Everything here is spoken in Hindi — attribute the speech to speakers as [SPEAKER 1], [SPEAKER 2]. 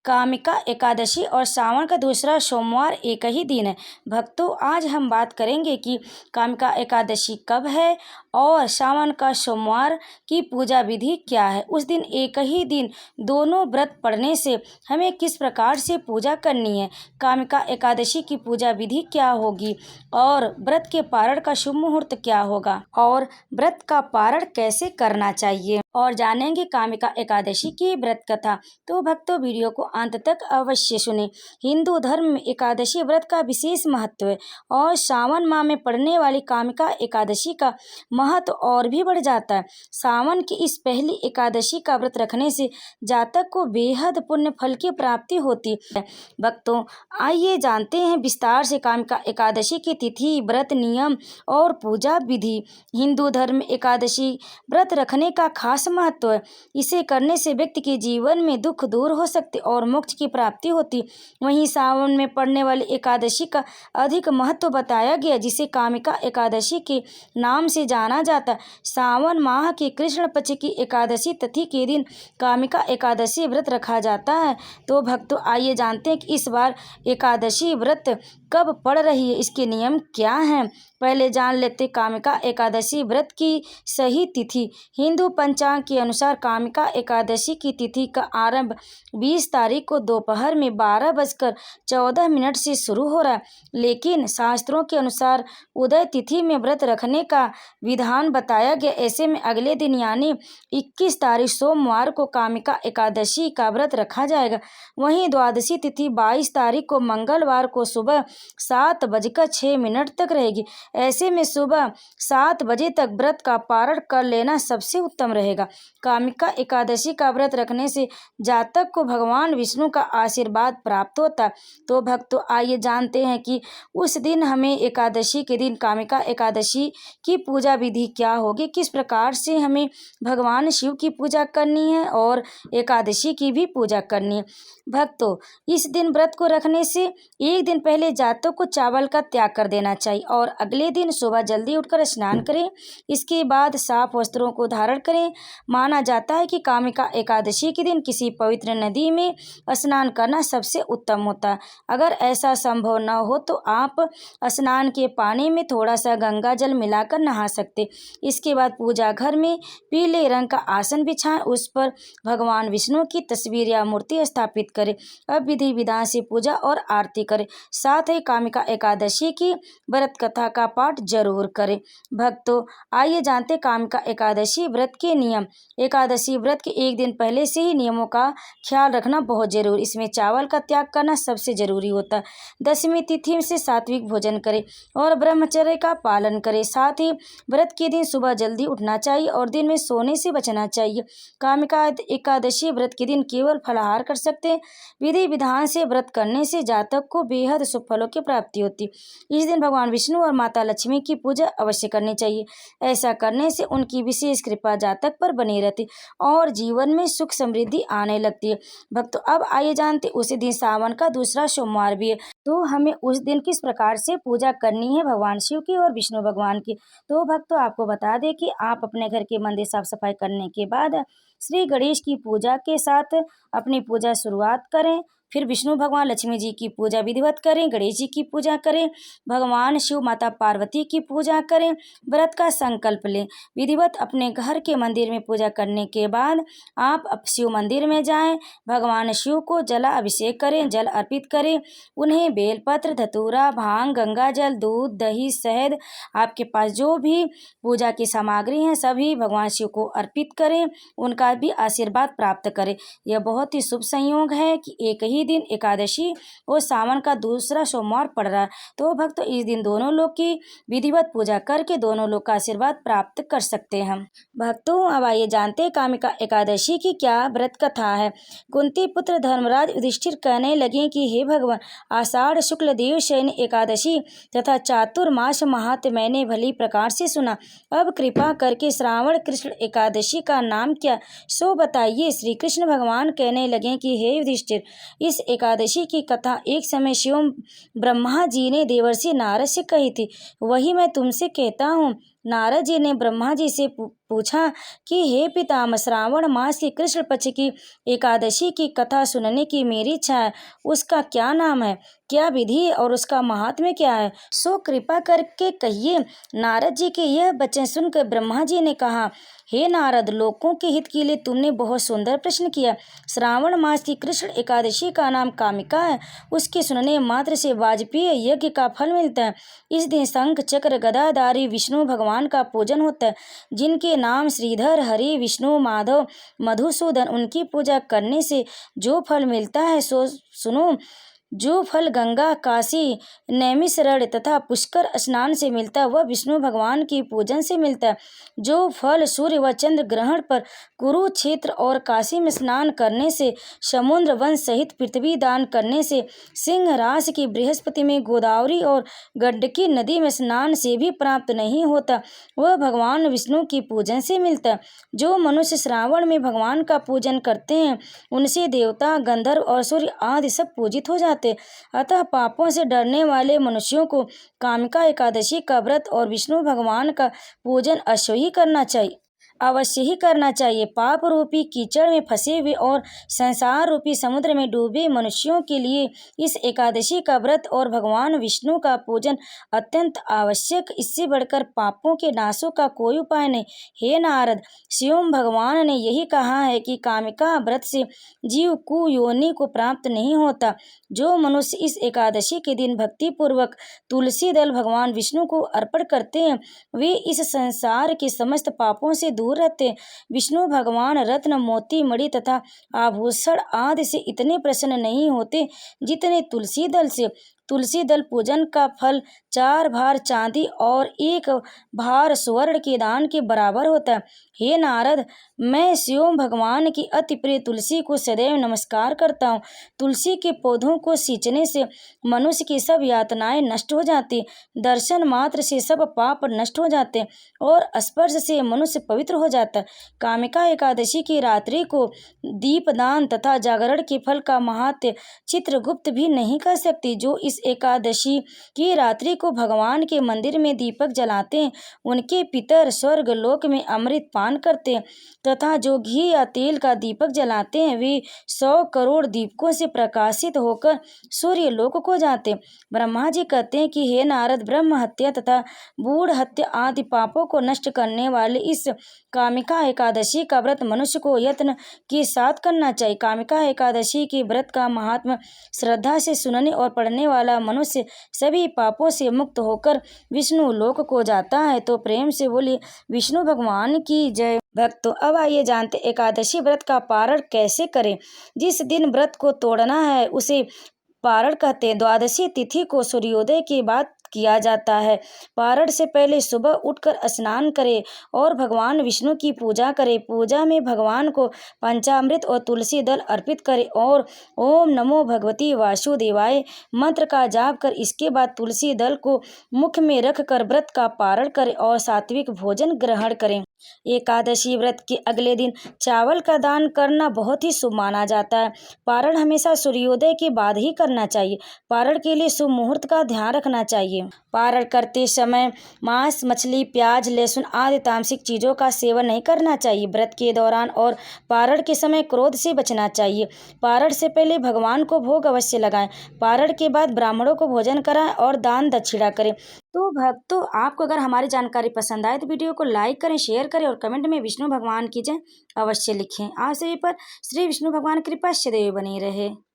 [SPEAKER 1] कामिका एकादशी और सावन का दूसरा सोमवार एक ही दिन है। भक्तों, आज हम बात करेंगे कि कामिका एकादशी कब है और सावन का सोमवार की पूजा विधि क्या है। उस दिन एक ही दिन दोनों व्रत पढ़ने से हमें किस प्रकार से पूजा करनी है, कामिका एकादशी की पूजा विधि क्या होगी और व्रत के पारण का शुभ मुहूर्त क्या होगा और व्रत का पारण कैसे करना चाहिए और जानेंगे कामिका एकादशी की व्रत कथा। तो भक्तों, वीडियो को अंत तक अवश्य सुने। हिंदू धर्म में एकादशी व्रत का विशेष महत्व है और सावन माह में पड़ने वाली कामिका एकादशी का महत्व और भी बढ़ जाता है। सावन की इस पहली एकादशी का व्रत रखने से जातक को बेहद पुण्य फल की प्राप्ति होती है। भक्तों, आइए जानते हैं विस्तार से कामिका एकादशी की तिथि, व्रत नियम और पूजा विधि। हिंदू धर्म में एकादशी व्रत रखने का खास महत्व है। इसे करने से व्यक्ति के जीवन में दुख दूर हो सकते और मोक्ष की प्राप्ति होती। वहीं सावन में पड़ने वाली एकादशी का अधिक महत्व बताया गया, जिसे कामिका एकादशी के नाम से जाना जाता है। सावन माह की कृष्ण पक्ष की एकादशी तिथि के दिन कामिका एकादशी व्रत रखा जाता है। तो भक्तों, आइए जानते हैं कि इस बार एकादशी व्रत कब पड़ रही है, इसके नियम क्या हैं। पहले जान लेते कामिका एकादशी व्रत की सही तिथि। हिंदू पंचांग के अनुसार कामिका एकादशी की तिथि का आरंभ 20 तारीख को दोपहर में 12:14 से शुरू हो रहा है, लेकिन शास्त्रों के अनुसार उदय तिथि में व्रत रखने का विधान बताया गया। ऐसे में अगले दिन यानी 21 तारीख सोमवार को कामिका एकादशी का व्रत रखा जाएगा। वहीं द्वादशी तिथि 22 तारीख को मंगलवार को सुबह 7:06 तक रहेगी। ऐसे में सुबह 7 बजे तक व्रत का पारण कर लेना सबसे उत्तम रहेगा। कामिका एकादशी का व्रत रखने से जातक को भगवान विष्णु का आशीर्वाद प्राप्त होता है। तो भक्तों, आइए जानते हैं कि उस दिन हमें एकादशी के दिन कामिका एकादशी की पूजा विधि क्या होगी, किस प्रकार से हमें भगवान शिव की पूजा करनी है और एकादशी की भी पूजा करनी है। भक्तों, इस दिन व्रत को रखने से एक दिन पहले जातक को चावल का त्याग कर देना चाहिए और अगले दिन सुबह जल्दी उठकर स्नान करें। इसके बाद साफ वस्त्रों को धारण करें। माना जाता है कि कामिका एकादशी के दिन किसी पवित्र नदी में स्नान करना सबसे उत्तम होता है। अगर ऐसा संभव न हो तो आप स्नान के पानी में थोड़ा सा गंगा जल मिलाकर नहा सकते। इसके बाद पूजा घर में पीले रंग का आसन बिछाएं, उस पर भगवान विष्णु की तस्वीर या मूर्ति स्थापित करें। अब विधि विधान से पूजा और आरती करें। साथ ही कामिका एकादशी की व्रत कथा का पाठ जरूर करें। भक्तों, आइए जानते कामिका एकादशी व्रत के नियम। एकादशी व्रत के एक दिन पहले से ही नियमों का ख्याल रखना बहुत जरूरी। इसमें चावल का त्याग करना सबसे जरूरी होता है। दशमी तिथि से सात्विक भोजन करें और ब्रह्मचर्य का पालन करें। साथ ही व्रत के दिन सुबह जल्दी उठना चाहिए और दिन में सोने से बचना चाहिए। कामिका एकादशी व्रत के दिन केवल फलाहार कर सकते हैं। विधि विधान से व्रत करने से जातक को बेहद शुभ फलों की प्राप्ति होती। इस दिन भगवान विष्णु और माता लक्ष्मी की पूजा अवश्य करनी चाहिए। ऐसा करने से उनकी विशेष कृपा जातक पर बनी रहती और जीवन में सुख समृद्धि आने लगती है। भक्तों, अब आइए जानते उसी दिन सावन का दूसरा सोमवार भी है, तो हमें उस दिन किस प्रकार से पूजा करनी है भगवान शिव की और विष्णु भगवान की। तो भक्तों, आपको बता दें कि आप अपने घर के मंदिर साफ सफाई करने के बाद श्री गणेश की पूजा के साथ अपनी पूजा शुरुआत करें। फिर विष्णु भगवान लक्ष्मी जी की पूजा विधिवत करें, गणेश जी की पूजा करें, भगवान शिव माता पार्वती की पूजा करें, व्रत का संकल्प लें। विधिवत अपने घर के मंदिर में पूजा करने के बाद आप शिव मंदिर में जाएं, भगवान शिव को जला अभिषेक करें, जल अर्पित करें। उन्हें बेलपत्र, धतूरा, भांग, गंगा जल, दूध, दही, शहद, आपके पास जो भी पूजा की सामग्री है सभी भगवान शिव को अर्पित करें, उनका भी आशीर्वाद प्राप्त करें। यह बहुत ही शुभ संयोग है कि एक ही दिन एकादशी और सावन का दूसरा सोमवार पड़ रहा है। तो भक्तों, इस दिन दोनों लोग की विधिवत पूजा करके दोनों लोग का आशीर्वाद प्राप्त कर सकते हैं। भक्तों, अब आइए जानते हैं कामिका एकादशी की क्या व्रत कथा है। कुंती पुत्र धर्मराज युधिष्ठिर कहने लगे कि हे भगवान, आषाढ़ शुक्ल देव शयनी एकादशी तथा चातुर्मास महात्म्य मैंने भली प्रकार से सुना। अब कृपा करके श्रावण कृष्ण एकादशी का नाम क्या सो बताइए। श्री कृष्ण भगवान कहने लगे कि हे युधिष्ठिर, इस एकादशी की कथा एक समय शिव ब्रह्मा जी ने देवर्षि नारद से कही थी, वही मैं तुमसे कहता हूँ। नारद जी ने ब्रह्मा जी से पूछा कि हे पितामह, श्रावण मास की कृष्ण पक्ष की एकादशी की कथा सुनने की मेरी इच्छा है। उसका क्या नाम है, क्या विधि है और उसका महात्म्य क्या है, सो कृपा करके कहिए। नारद जी के यह वचन सुनकर ब्रह्मा जी ने कहा, हे नारद, लोकों के हित के लिए तुमने बहुत सुंदर प्रश्न किया। श्रावण मास की कृष्ण एकादशी का नाम कामिका है। उसके सुनने मात्र से वाजपेयी यज्ञ का फल मिलता है। इस दिन शंख चक्र गदाधारी विष्णु भगवान का पूजन होता है, जिनके नाम श्रीधर, हरि, विष्णु, माधव, मधुसूदन। उनकी पूजा करने से जो फल मिलता है सो सुनो। जो फल गंगा, काशी, नैमिषारण्य तथा पुष्कर स्नान से मिलता है वह विष्णु भगवान की पूजन से मिलता है। जो फल सूर्य व चंद्र ग्रहण पर, कुरुक्षेत्र और काशी में स्नान करने से, समुद्र वन सहित पृथ्वी दान करने से, सिंह राशि की बृहस्पति में, गोदावरी और गंडकी नदी में स्नान से भी प्राप्त नहीं होता, वह भगवान विष्णु की पूजन से मिलता है। जो मनुष्य श्रावण में भगवान का पूजन करते हैं उनसे देवता, गंधर्व और सूर्य आदि सब पूजित हो जाते। अतः पापों से डरने वाले मनुष्यों को कामिका एकादशी का व्रत और विष्णु भगवान का पूजन अवश्य ही करना चाहिए। पाप रूपी कीचड़ में फंसे हुए और संसार रूपी समुद्र में डूबे मनुष्यों के लिए इस एकादशी का व्रत और भगवान विष्णु का पूजन अत्यंत आवश्यक। इससे बढ़कर पापों के नाशों का कोई उपाय नहीं। हे नारद, स्वयं भगवान ने यही कहा है कि कामिका व्रत से जीव कुयोनि को प्राप्त नहीं होता। जो मनुष्य इस एकादशी के दिन भक्ति पूर्वक तुलसी दल भगवान विष्णु को अर्पण करते हैं वे इस संसार के समस्त पापों से दूर रहते हैं। विष्णु भगवान रत्न, मोती, मणि तथा आभूषण आदि से इतने प्रसन्न नहीं होते जितने तुलसी दल से। तुलसी दल पूजन का फल 4 भार चांदी और 1 भार स्वर्ण के दान के बराबर होता है। हे नारद, मैं स्वयं भगवान की अति प्रिय तुलसी को सदैव नमस्कार करता हूँ। तुलसी के पौधों को सींचने से मनुष्य की सब यातनाएं नष्ट हो जाती, दर्शन मात्र से सब पाप नष्ट हो जाते और स्पर्श से मनुष्य पवित्र हो जाता। कामिका एकादशी की रात्रि को दीपदान तथा जागरण के फल का महात्म्य चित्रगुप्त भी नहीं कर सकती। जो इस एकादशी की रात्रि को भगवान के मंदिर में दीपक जलाते हैं उनके पितर स्वर्ग लोक में अमृत पान करते हैं तथा जो घी या तेल का दीपक जलाते हैं वे 100 करोड़ दीपकों से प्रकाशित होकर सूर्य लोक को जाते। ब्रह्मा जी कहते हैं कि हे नारद, ब्रह्म हत्या तथा भ्रूण हत्या आदि पापों को नष्ट करने वाले इस कामिका एकादशी का व्रत मनुष्य को यत्न के साथ करना चाहिए। कामिका एकादशी के व्रत का महात्मा श्रद्धा से सुनने और पढ़ने वाला मनुष्य सभी पापों से मुक्त होकर विष्णु लोक को जाता है। तो प्रेम से बोलिए विष्णु भगवान की जय। भक्तों, अब आइए जानते एकादशी व्रत का पारण कैसे करें। जिस दिन व्रत को तोड़ना है उसे पारण कहते हैं। द्वादशी तिथि को सूर्योदय के बाद किया जाता है। पारण से पहले सुबह उठकर स्नान करें और भगवान विष्णु की पूजा करें। पूजा में भगवान को पंचामृत और तुलसी दल अर्पित करें और ओम नमो भगवती वासुदेवाय मंत्र का जाप कर इसके बाद तुलसी दल को मुख में रख कर व्रत का पारण करें और सात्विक भोजन ग्रहण करें। एकादशी व्रत के अगले दिन चावल का दान करना बहुत ही शुभ माना जाता है। पारण हमेशा सूर्योदय के बाद ही करना चाहिए। पारण के लिए शुभ मुहूर्त का ध्यान रखना चाहिए। पारण करते समय मांस, मछली, प्याज, लहसुन आदि तामसिक चीज़ों का सेवन नहीं करना चाहिए। व्रत के दौरान और पारण के समय क्रोध से बचना चाहिए। पारण से पहले भगवान को भोग अवश्य लगाएं। पारण के बाद ब्राह्मणों को भोजन कराएं और दान दक्षिणा करें। तो भक्तों, आपको अगर हमारी जानकारी पसंद आए तो वीडियो को लाइक करें, शेयर करें और कमेंट में विष्णु भगवान की जय अवश्य लिखें। आप सभी पर श्री विष्णु भगवान की कृपा सदैव बनी रहे।